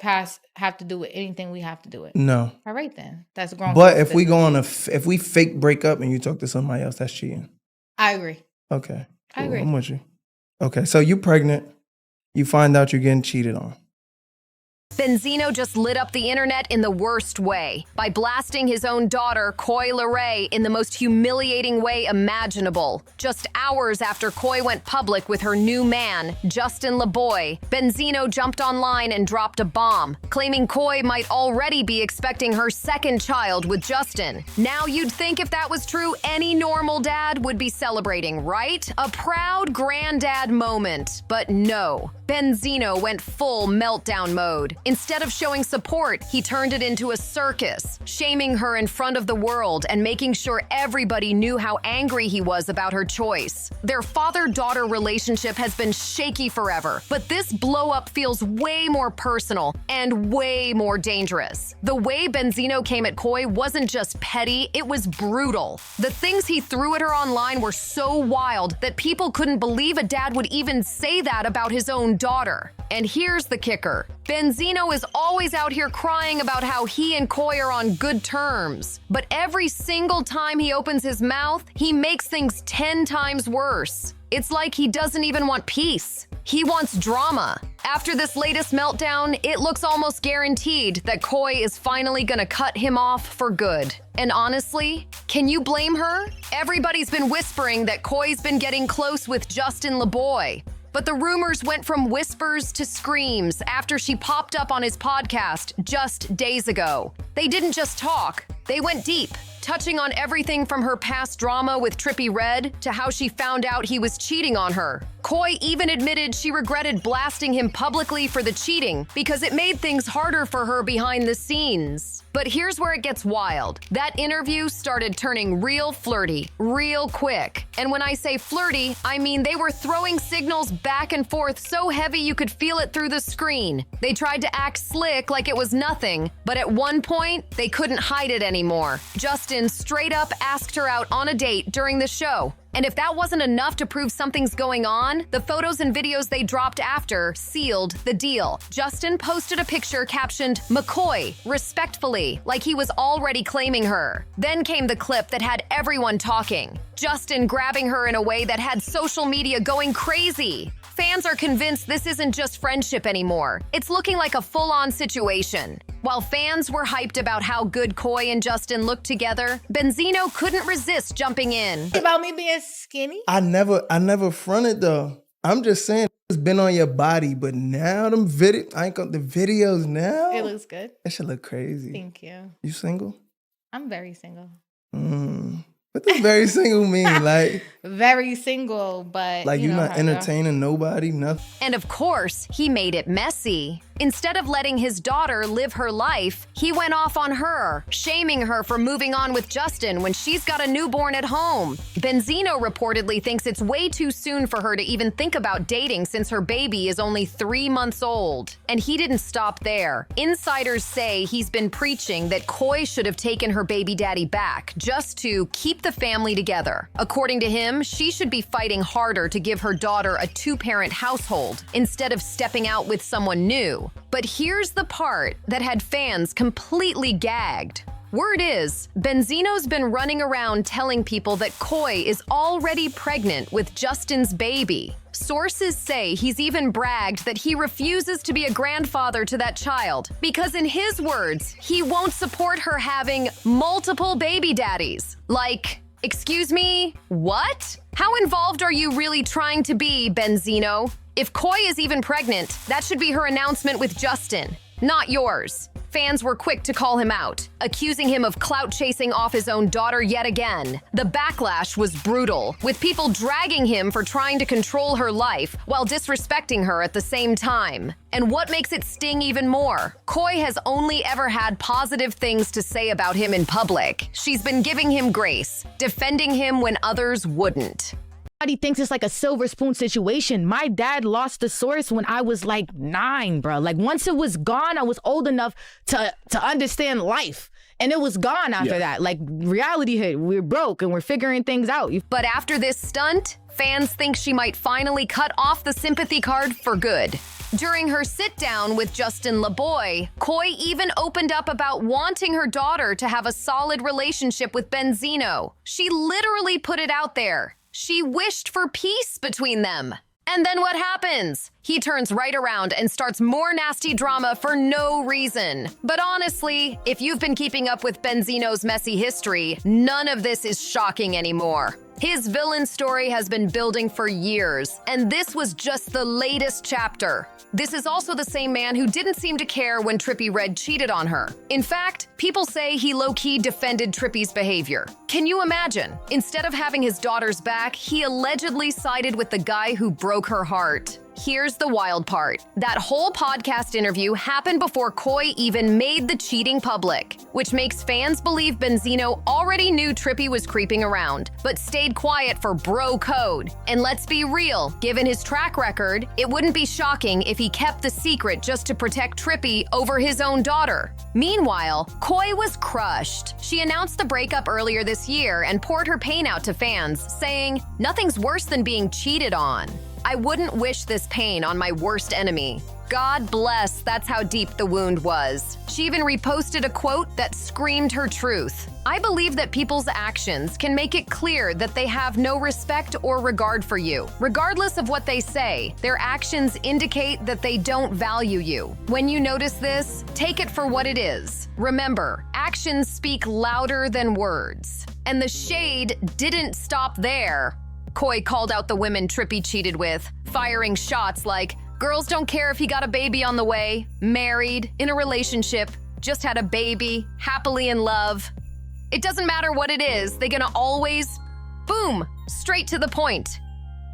past have to do with anything we have to do with? No. All right then. That's grown. But if we go on if we fake break up and you talk to somebody else, that's cheating. I agree. Okay. Cool. I agree. I'm with you. Okay, so you pregnant. You find out you're getting cheated on. Benzino just lit up the internet in the worst way by blasting his own daughter, Coi Leray, in the most humiliating way imaginable. Just hours after Coi went public with her new man, Justin LeBoy, Benzino jumped online and dropped a bomb, claiming Coi might already be expecting her second child with Justin. Now you'd think if that was true, any normal dad would be celebrating, right? A proud granddad moment. But no. Benzino went full meltdown mode. Instead of showing support, he turned it into a circus, shaming her in front of the world and making sure everybody knew how angry he was about her choice. Their father-daughter relationship has been shaky forever, but this blow-up feels way more personal and way more dangerous. The way Benzino came at Coi wasn't just petty, it was brutal. The things he threw at her online were so wild that people couldn't believe a dad would even say that about his own daughter. And here's the kicker. Benzino is always out here crying about how he and Coi are on good terms. But every single time he opens his mouth, he makes things 10 times worse. It's like he doesn't even want peace. He wants drama. After this latest meltdown, it looks almost guaranteed that Coi is finally gonna cut him off for good. And honestly, can you blame her? Everybody's been whispering that Coi's been getting close with Justin LeBoy. But the rumors went from whispers to screams after she popped up on his podcast just days ago. They didn't just talk, they went deep, touching on everything from her past drama with Trippie Redd to how she found out he was cheating on her. Coi even admitted she regretted blasting him publicly for the cheating because it made things harder for her behind the scenes. But here's where it gets wild. That interview started turning real flirty, real quick. And when I say flirty, I mean they were throwing signals back and forth so heavy you could feel it through the screen. They tried to act slick like it was nothing, but at one point, they couldn't hide it anymore. Justin straight up asked her out on a date during the show. And if that wasn't enough to prove something's going on, the photos and videos they dropped after sealed the deal. Justin posted a picture captioned, "McCoy, respectfully," like he was already claiming her. Then came the clip that had everyone talking. Justin grabbing her in a way that had social media going crazy. Fans are convinced this isn't just friendship anymore. It's looking like a full-on situation. While fans were hyped about how good Coi and Justin looked together, Benzino couldn't resist jumping in. About me being skinny? I never fronted though. I'm just saying it's been on your body, but now the videos now. It looks good. That should look crazy. Thank you. You single? I'm very single. What does very single mean? Like very single, but like you're not entertaining nobody, nothing. And of course, he made it messy. Instead of letting his daughter live her life, he went off on her, shaming her for moving on with Justin when she's got a newborn at home. Benzino reportedly thinks it's way too soon for her to even think about dating since her baby is only 3 months old. And he didn't stop there. Insiders say he's been preaching that Coi should have taken her baby daddy back just to keep the family together. According to him, she should be fighting harder to give her daughter a 2-parent household instead of stepping out with someone new. But here's the part that had fans completely gagged. Word is, Benzino's been running around telling people that Coi is already pregnant with Justin's baby. Sources say he's even bragged that he refuses to be a grandfather to that child because, in his words, he won't support her having multiple baby daddies. Like, excuse me, what? How involved are you really trying to be, Benzino? If Coi is even pregnant, that should be her announcement with Justin, not yours. Fans were quick to call him out, accusing him of clout-chasing off his own daughter yet again. The backlash was brutal, with people dragging him for trying to control her life while disrespecting her at the same time. And what makes it sting even more? Coi has only ever had positive things to say about him in public. She's been giving him grace, defending him when others wouldn't. Everybody thinks it's like a silver spoon situation. My dad lost the source when I was like 9, bro. Like once it was gone, I was old enough to understand life. And it was gone after that. Like reality hit, we're broke and we're figuring things out. But after this stunt, fans think she might finally cut off the sympathy card for good. During her sit-down with Justin LaBoy, Coi even opened up about wanting her daughter to have a solid relationship with Benzino. She literally put it out there. She wished for peace between them. And then what happens? He turns right around and starts more nasty drama for no reason. But honestly, if you've been keeping up with Benzino's messy history, none of this is shocking anymore. His villain story has been building for years, and this was just the latest chapter. This is also the same man who didn't seem to care when Trippie Redd cheated on her. In fact, people say he low-key defended Trippie's behavior. Can you imagine? Instead of having his daughter's back, he allegedly sided with the guy who broke her heart. Here's the wild part. That whole podcast interview happened before Coi even made the cheating public, which makes fans believe Benzino already knew Trippie was creeping around, but stayed quiet for bro code. And let's be real, given his track record, it wouldn't be shocking if he kept the secret just to protect Trippie over his own daughter. Meanwhile, Coi was crushed. She announced the breakup earlier this year and poured her pain out to fans, saying, "Nothing's worse than being cheated on. I wouldn't wish this pain on my worst enemy." God bless, that's how deep the wound was. She even reposted a quote that screamed her truth. I believe that people's actions can make it clear that they have no respect or regard for you. Regardless of what they say, their actions indicate that they don't value you. When you notice this, take it for what it is. Remember, actions speak louder than words. And the shade didn't stop there. Coi called out the women Trippie cheated with, firing shots like, "Girls don't care if he got a baby on the way, married, in a relationship, just had a baby, happily in love. It doesn't matter what it is, they're gonna always, boom, straight to the point."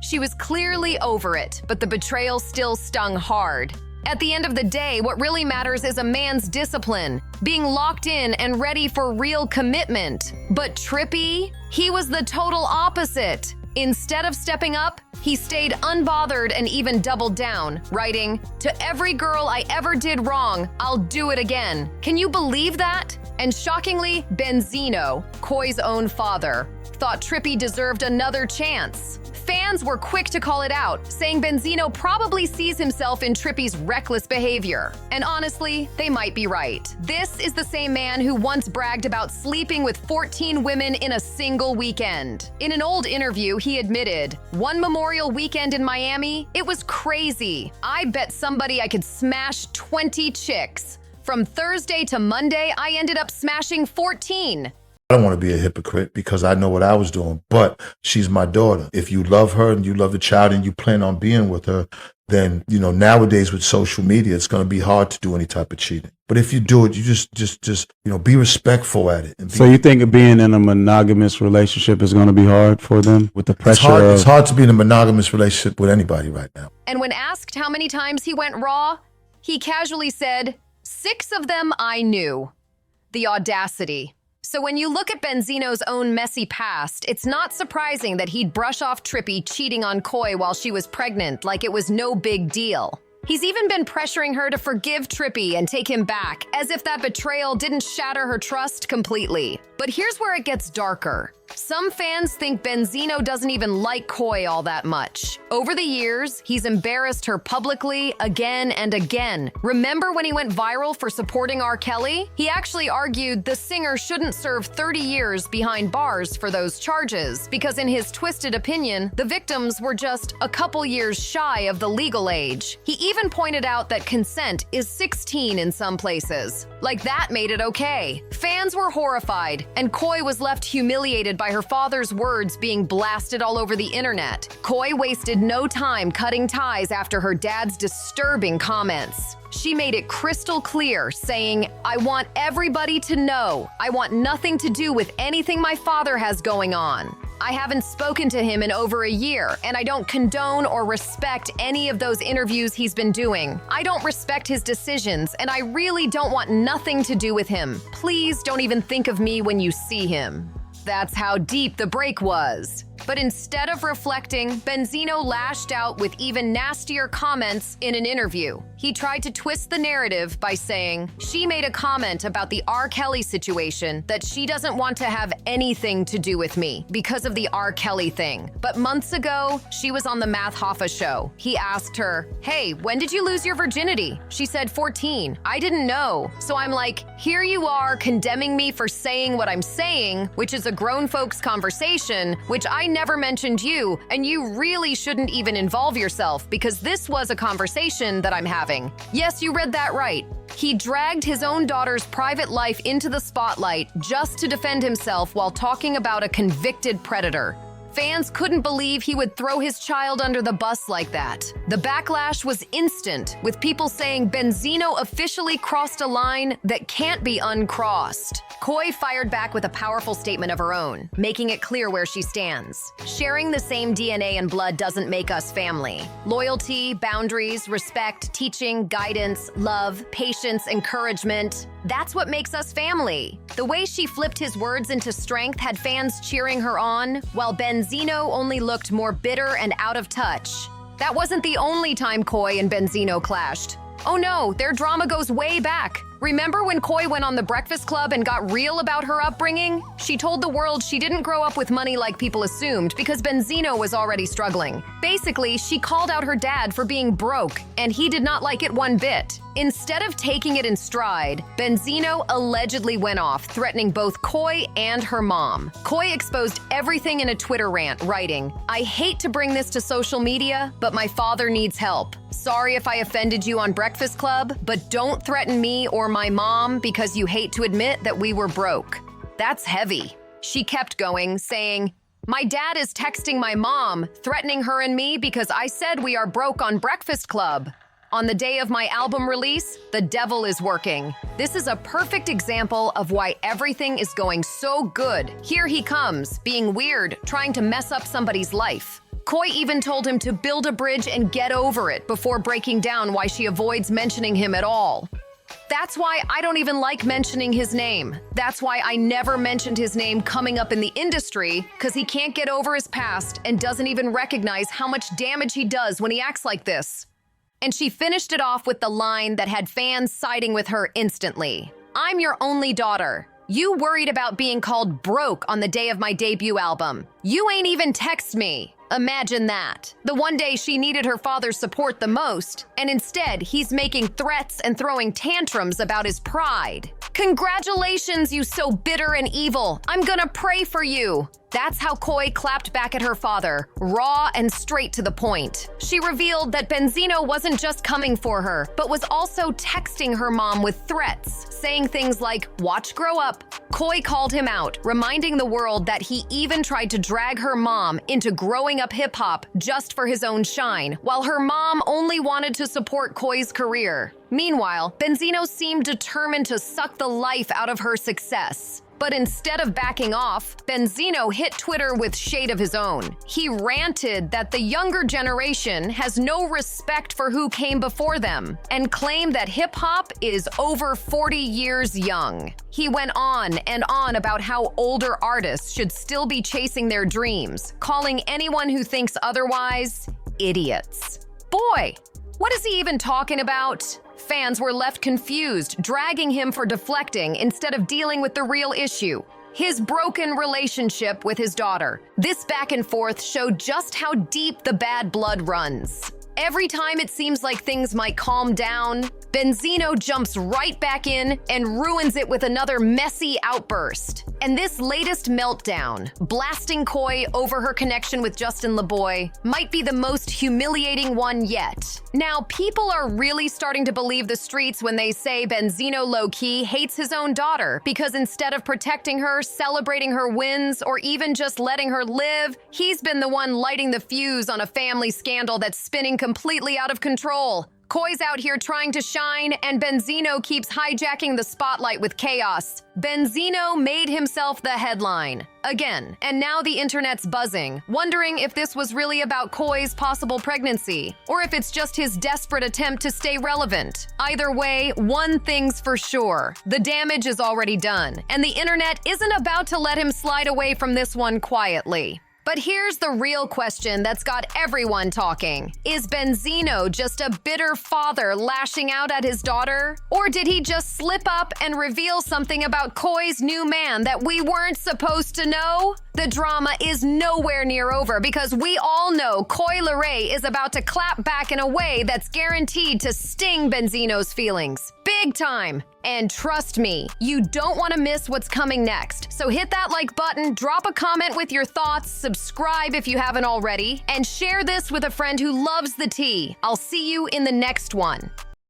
She was clearly over it, but the betrayal still stung hard. At the end of the day, what really matters is a man's discipline, being locked in and ready for real commitment. But Trippie, he was the total opposite. Instead of stepping up, he stayed unbothered and even doubled down, writing, "To every girl I ever did wrong, I'll do it again." Can you believe that? And shockingly, Benzino, Coi's own father, thought Trippie deserved another chance. Fans were quick to call it out, saying Benzino probably sees himself in Trippie's reckless behavior. And honestly, they might be right. This is the same man who once bragged about sleeping with 14 women in a single weekend. In an old interview, he admitted, "One Memorial weekend in Miami, it was crazy. I bet somebody I could smash 20 chicks. From Thursday to Monday, I ended up smashing 14. I don't want to be a hypocrite because I know what I was doing, but she's my daughter. If you love her and you love the child and you plan on being with her, then, nowadays with social media, it's going to be hard to do any type of cheating. But if you do it, you just be respectful at it. And So you think being in a monogamous relationship is going to be hard for them with the pressure It's hard to be in a monogamous relationship with anybody right now. And when asked how many times he went raw, he casually said, 6 of them I knew. The audacity. So when you look at Benzino's own messy past, it's not surprising that he'd brush off Trippie cheating on Coi while she was pregnant like it was no big deal. He's even been pressuring her to forgive Trippie and take him back, as if that betrayal didn't shatter her trust completely. But here's where it gets darker. Some fans think Benzino doesn't even like Coi all that much. Over the years, he's embarrassed her publicly again and again. Remember when he went viral for supporting R. Kelly? He actually argued the singer shouldn't serve 30 years behind bars for those charges, because in his twisted opinion, the victims were just a couple years shy of the legal age. He even pointed out that consent is 16 in some places. Like that made it okay. Fans were horrified, and Coi was left humiliated by her father's words being blasted all over the internet. Coi wasted no time cutting ties after her dad's disturbing comments. She made it crystal clear, saying, "I want everybody to know. I want nothing to do with anything my father has going on. I haven't spoken to him in over a year, and I don't condone or respect any of those interviews he's been doing. I don't respect his decisions, and I really don't want nothing to do with him. Please don't even think of me when you see him." That's how deep the break was. But instead of reflecting, Benzino lashed out with even nastier comments in an interview. He tried to twist the narrative by saying, she made a comment about the R. Kelly situation that she doesn't want to have anything to do with me because of the R. Kelly thing. But months ago, she was on the Math Hoffa show. He asked her, hey, when did you lose your virginity? She said 14. I didn't know. So I'm like, here you are condemning me for saying what I'm saying, which is a grown folks conversation, which I never mentioned you, and you really shouldn't even involve yourself because this was a conversation that I'm having. Yes, you read that right. He dragged his own daughter's private life into the spotlight just to defend himself while talking about a convicted predator. Fans couldn't believe he would throw his child under the bus like that. The backlash was instant, with people saying Benzino officially crossed a line that can't be uncrossed. Coi fired back with a powerful statement of her own, making it clear where she stands. Sharing the same DNA and blood doesn't make us family. Loyalty, boundaries, respect, teaching, guidance, love, patience, encouragement, that's what makes us family. The way she flipped his words into strength had fans cheering her on, while Benzino only looked more bitter and out of touch. That wasn't the only time Coi and Benzino clashed. Oh no, their drama goes way back. Remember when Coi went on The Breakfast Club and got real about her upbringing? She told the world she didn't grow up with money like people assumed because Benzino was already struggling. Basically, she called out her dad for being broke, and he did not like it one bit. Instead of taking it in stride, Benzino allegedly went off, threatening both Coi and her mom. Coi exposed everything in a Twitter rant, writing, I hate to bring this to social media, but my father needs help. Sorry if I offended you on Breakfast Club, but don't threaten me or my mom because you hate to admit that we were broke. That's heavy. She kept going, saying, my dad is texting my mom, threatening her and me because I said we are broke on Breakfast Club. On the day of my album release, the devil is working. This is a perfect example of why everything is going so good. Here he comes, being weird, trying to mess up somebody's life. Coi even told him to build a bridge and get over it before breaking down why she avoids mentioning him at all. That's why I don't even like mentioning his name. That's why I never mentioned his name coming up in the industry, because he can't get over his past and doesn't even recognize how much damage he does when he acts like this. And she finished it off with the line that had fans siding with her instantly. I'm your only daughter. You worried about being called broke on the day of my debut album. You ain't even text me. Imagine that. The one day she needed her father's support the most, and instead he's making threats and throwing tantrums about his pride. Congratulations, you so bitter and evil. I'm gonna pray for you. That's how Coi clapped back at her father, raw and straight to the point. She revealed that Benzino wasn't just coming for her, but was also texting her mom with threats, saying things like, watch grow up. Coi called him out, reminding the world that he even tried to drag her mom into growing up hip-hop just for his own shine, while her mom only wanted to support Coi's career. Meanwhile, Benzino seemed determined to suck the life out of her success. But instead of backing off, Benzino hit Twitter with shade of his own. He ranted that the younger generation has no respect for who came before them and claimed that hip-hop is over 40 years young. He went on and on about how older artists should still be chasing their dreams, calling anyone who thinks otherwise idiots. Boy, what is he even talking about? Fans were left confused, dragging him for deflecting instead of dealing with the real issue, his broken relationship with his daughter. This back and forth showed just how deep the bad blood runs. Every time it seems like things might calm down, Benzino jumps right back in and ruins it with another messy outburst. And this latest meltdown, blasting Coi over her connection with Justin LeBoy, might be the most humiliating one yet. Now, people are really starting to believe the streets when they say Benzino low-key hates his own daughter because instead of protecting her, celebrating her wins, or even just letting her live, he's been the one lighting the fuse on a family scandal that's spinning completely out of control. Coi's out here trying to shine, and Benzino keeps hijacking the spotlight with chaos. Benzino made himself the headline. Again, and now the internet's buzzing, wondering if this was really about Coi's possible pregnancy, or if it's just his desperate attempt to stay relevant. Either way, one thing's for sure. The damage is already done, and the internet isn't about to let him slide away from this one quietly. But here's the real question that's got everyone talking. Is Benzino just a bitter father lashing out at his daughter? Or did he just slip up and reveal something about Coi's new man that we weren't supposed to know? The drama is nowhere near over because we all know Coi Leray is about to clap back in a way that's guaranteed to sting Benzino's feelings. Big time! And trust me, you don't want to miss what's coming next. So hit that like button, drop a comment with your thoughts, subscribe if you haven't already, and share this with a friend who loves the tea. I'll see you in the next one.